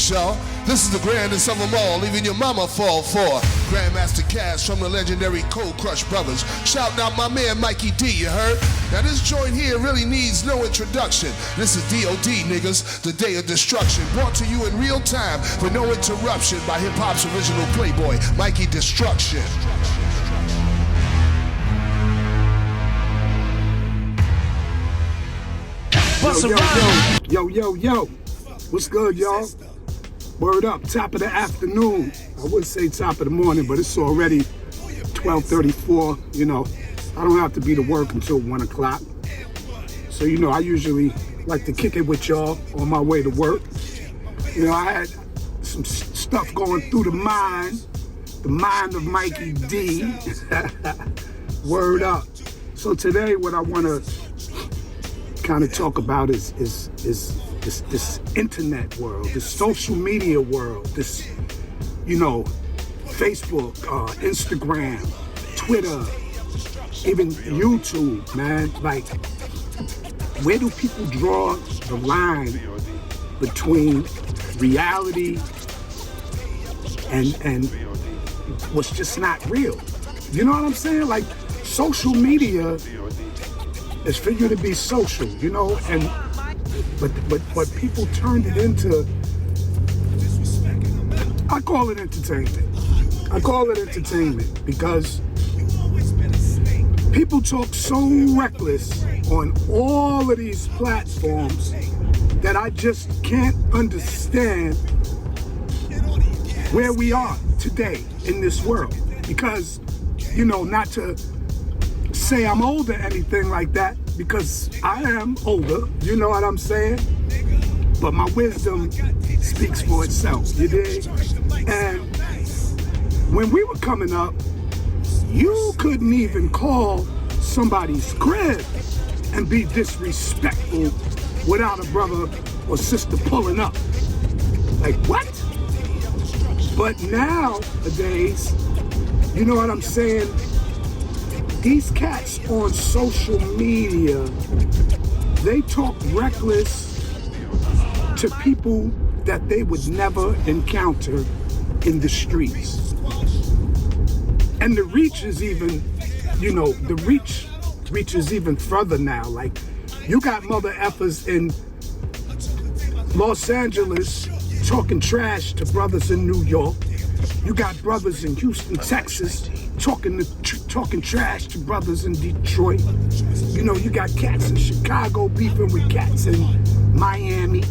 peace, y'all. This is the grandest of them all, even your mama fall for. Grandmaster Cash from the legendary Cold Crush Brothers. Shouting out my man Mikey D, you heard? Now this joint here really needs no introduction. This is D.O.D. niggas, the day of destruction. Brought to you in real time for no interruption by hip-hop's original playboy, Mikey Destruction. Yo. What's good, y'all? Word up, top of the afternoon. I would say top of the morning, but it's already 12:34. You know, I don't have to be to work until 1 o'clock. So, you know, I usually like to kick it with y'all on my way to work. You know, I had some stuff going through the mind of Mikey D. Word up. So today, what I want to kind of talk about is this internet world, this social media world, this, you know, Facebook, Instagram, Twitter, even YouTube, man. Like, where do people draw the line between reality and what's just not real? You know what I'm saying? Like, social media is for you to be social, you know, and but people turned it into, I call it entertainment. I call it entertainment because people talk so reckless on all of these platforms that I just can't understand where we are today in this world. Because, you know, not to say I'm older or anything like that, because I am older, you know what I'm saying? But my wisdom speaks for itself, you dig? And when we were coming up, you couldn't even call somebody's crib and be disrespectful without a brother or sister pulling up. Like, what? But nowadays, you know what I'm saying? These cats on social media, they talk reckless to people that they would never encounter in the streets. And the reach is even, you know, the reach reaches even further now. Like, you got mother effers in Los Angeles talking trash to brothers in New York. You got brothers in Houston, Texas, talking trash to brothers in Detroit. You know, you got cats in Chicago beefing with cats in Miami.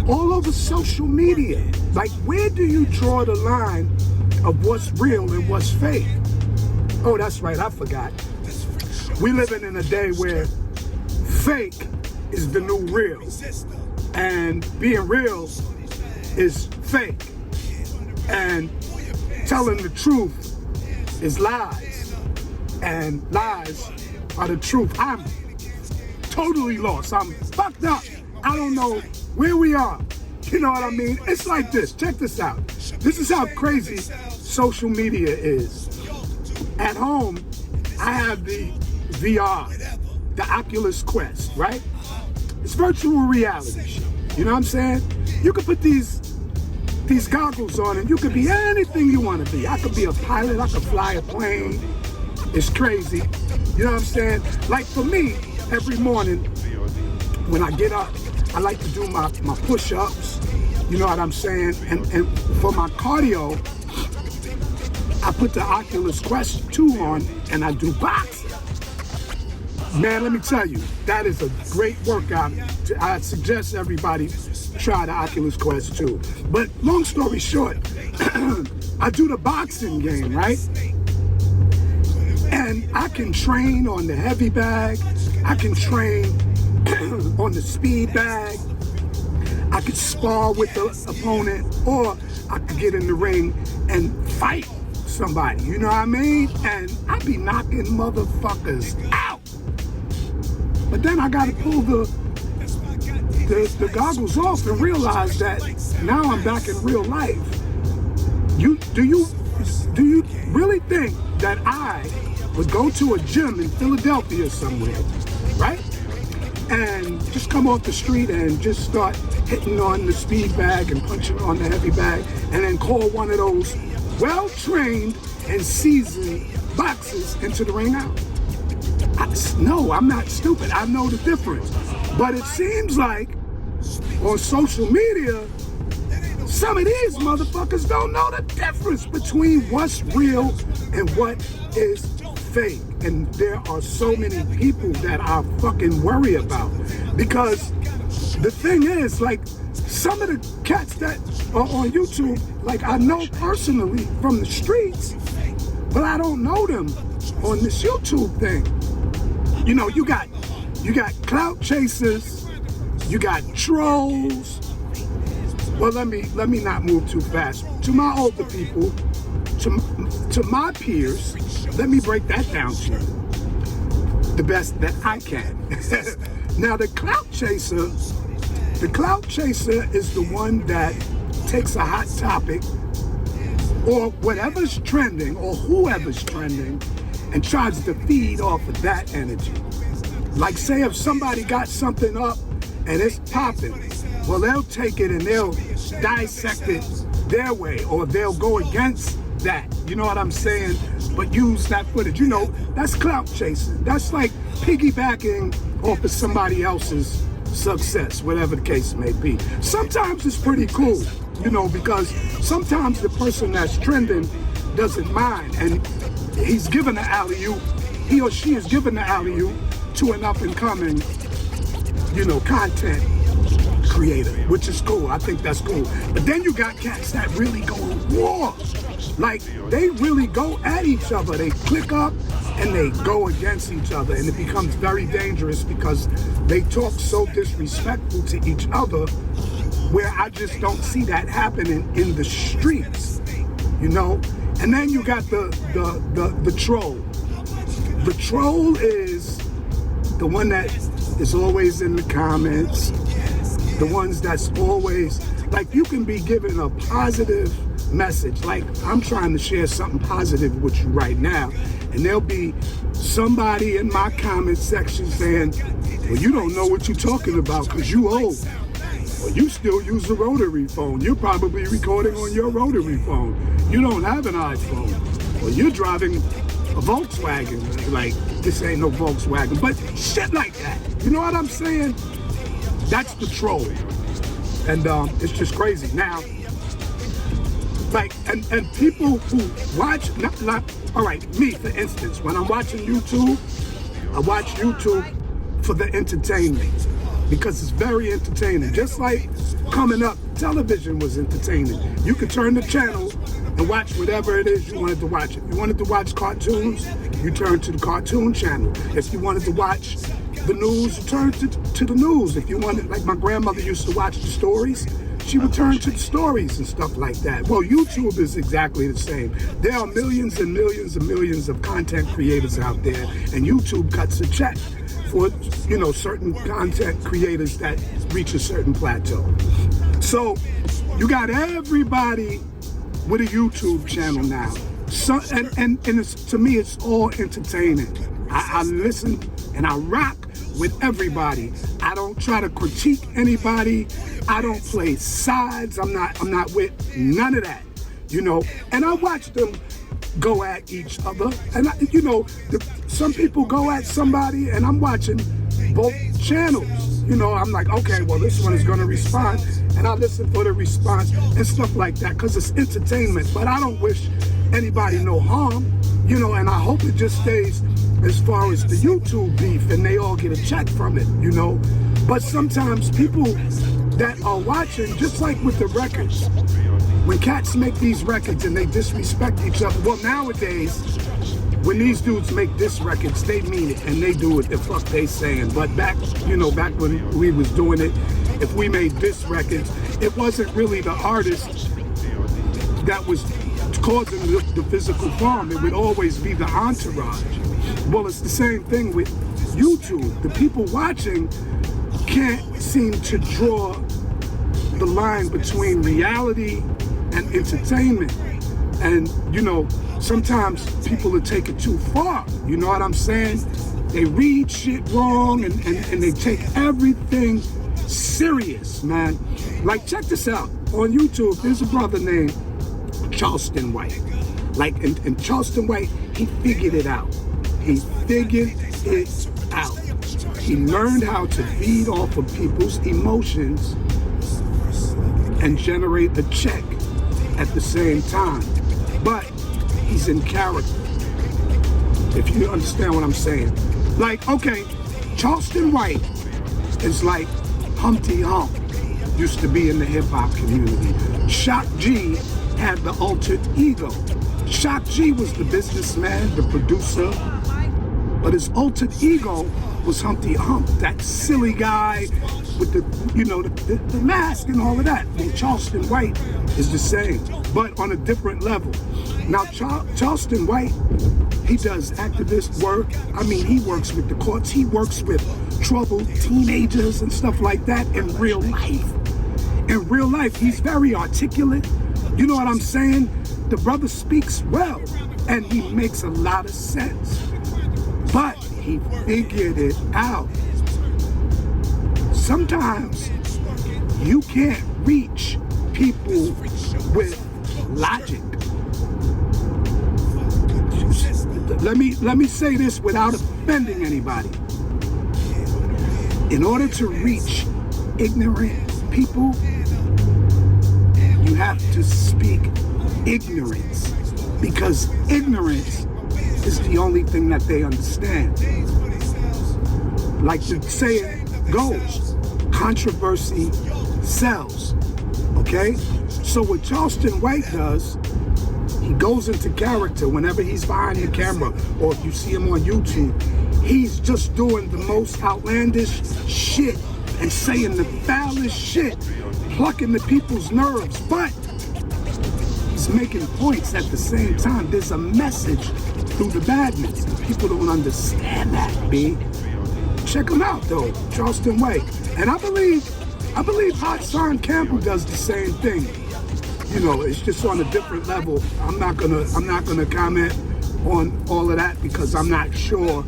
All over social media. Like, where do you draw the line of what's real and what's fake? Oh, that's right, I forgot. We living in a day where fake is the new real. And being real is fake. And telling the truth is lies, and lies are the truth. I'm totally lost. I'm fucked up. I don't know where we are. You know what I mean? It's like this. Check this out. This is how crazy social media is. At home, I have the VR, the Oculus Quest, right? It's virtual reality shit. You know what I'm saying? You can put these goggles on and you could be anything you want to be. I could be a pilot, I could fly a plane. It's crazy. You know what I'm saying? Like, for me, every morning when I get up, I like to do my push-ups. You know what I'm saying? And for my cardio, I put the Oculus Quest 2 on and I do boxing. Man, let me tell you, that is a great workout. I suggest everybody try the Oculus Quest 2. But long story short, I do the boxing game, right? And I can train on the heavy bag. I can train on the speed bag. I could spar with the opponent, or I could get in the ring and fight somebody, you know what I mean? And I be knocking motherfuckers out. But then I gotta pull the goggles off and realize that now I'm back in real life. Do you really think that I would go to a gym in Philadelphia somewhere, right? And just come off the street and just start hitting on the speed bag and punching on the heavy bag, and then call one of those well-trained and seasoned boxers into the ring out. No, I'm not stupid. I know the difference. But it seems like on social media, some of these motherfuckers don't know the difference between what's real and what is fake. And there are so many people that I fucking worry about. Because the thing is, like, some of the cats that are on YouTube, like, I know personally from the streets, but I don't know them on this YouTube thing. You know, you got clout chasers, you got trolls. Well, let me not move too fast. To my older people, to my peers, let me break that down to you the best that I can. Now, the clout chaser is the one that takes a hot topic or whatever's trending or whoever's trending and tries to feed off of that energy. Like, say if somebody got something up and it's popping, well, they'll take it and they'll dissect it their way, or they'll go against that, you know what I'm saying? But use that footage. You know, that's clout chasing. That's like piggybacking off of somebody else's success, whatever the case may be. Sometimes it's pretty cool, you know, because sometimes the person that's trending doesn't mind, and he's given the alley-oop, he or she is given the alley-oop to an up-and-coming, you know, content creator, which is cool. I think that's cool. But then you got cats that really go to war. Like, they really go at each other. They click up and they go against each other, and it becomes very dangerous because they talk so disrespectful to each other, where I just don't see that happening in the streets, you know? And then you got the troll. The troll is the one that is always in the comments, the ones that's always, like, you can be given a positive message, like I'm trying to share something positive with you right now, and there'll be somebody in my comment section saying, well, you don't know what you're talking about because you old. Well, you still use a rotary phone. You're probably recording on your rotary phone. You don't have an iPhone. Well, you're driving a Volkswagen. Like, this ain't no Volkswagen, but shit like that. You know what I'm saying? That's the troll. And it's just crazy. Now, like, and people who watch, all right, me, for instance, when I'm watching YouTube, I watch YouTube for the entertainment, because it's very entertaining. Just like coming up, television was entertaining. You could turn the channel and watch whatever it is you wanted to watch. If you wanted to watch cartoons, you turn to the cartoon channel. If you wanted to watch the news, you turn to the news. If you wanted, like my grandmother used to watch the stories, she would turn to the stories and stuff like that. Well, YouTube is exactly the same. There are millions and millions and millions of content creators out there, and YouTube cuts a check for, you know, certain content creators that reach a certain plateau. So you got everybody with a YouTube channel now. So, and it's, to me, it's all entertaining. I listen and I rock with everybody. I don't try to critique anybody. I don't play sides. I'm not with none of that, you know. And I watch them go at each other. And you know, some people go at somebody, and I'm watching both channels. You know, I'm like, okay, well, this one is going to respond, and I listen for the response and stuff like that, because it's entertainment. But I don't wish anybody no harm, you know, and I hope it just stays as far as the YouTube beef and they all get a check from it, you know. But sometimes people that are watching, just like with the records, when cats make these records and they disrespect each other, well, nowadays, when these dudes make diss records, they mean it and they do what the fuck they saying. But back, you know, back when we was doing it, if we made diss records, it wasn't really the artist that was causing the physical harm. It would always be the entourage. Well, it's the same thing with YouTube. The people watching can't seem to draw the line between reality and entertainment. And, you know, sometimes people will take it too far. You know what I'm saying? They read shit wrong and they take everything serious, man. Like, check this out. On YouTube, there's a brother named Charleston White. Like, and Charleston White, he figured it out. He figured it out. He learned how to feed off of people's emotions and generate a check at the same time. But he's in character, if you understand what I'm saying. Like, okay, Charleston White is like Humpty Hump used to be in the hip-hop community. Shock G had the alter ego. Shock G was the businessman, the producer, but his alter ego was Humpty Hump, that silly guy with the, you know, the mask and all of that. Well, Charleston White is the same, but on a different level. Now, Charleston White, he does activist work. I mean, he works with the courts. He works with troubled teenagers and stuff like that in real life. In real life, he's very articulate. You know what I'm saying? The brother speaks well, and he makes a lot of sense. But he figured it out. Sometimes you can't reach people with logic. Let me say this without offending anybody. In order to reach ignorant people, you have to speak ignorance, because ignorance is the only thing that they understand. Like the saying goes, controversy sells, okay? So what Charleston White does, he goes into character whenever he's behind the camera, or if you see him on YouTube, he's just doing the most outlandish shit and saying the foulest shit, plucking the people's nerves, but he's making points at the same time. There's a message through the badness. People don't understand that, B. Check him out though, Charleston White. And I believe Hot Son Campbell does the same thing. You know, it's just on a different level. I'm not gonna comment on all of that because I'm not sure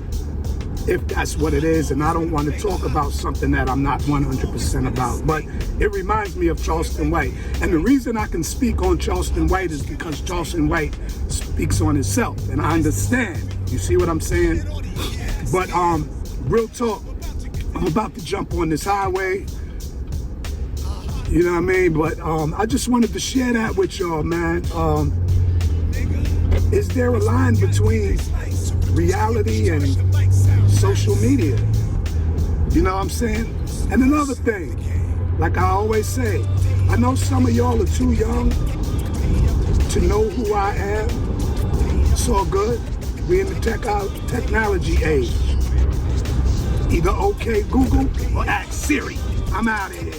if that's what it is, and I don't want to talk about something that I'm not 100% about. But it reminds me of Charleston White. And the reason I can speak on Charleston White is because Charleston White speaks on himself, and I understand. You see what I'm saying? But real talk, I'm about to jump on this highway. You know what I mean? But I just wanted to share that with y'all, man. Is there a line between reality and social media? You know what I'm saying? And another thing, like I always say, I know some of y'all are too young to know who I am. It's all good. We in the technology age. Either okay Google or ask Siri. I'm out of here.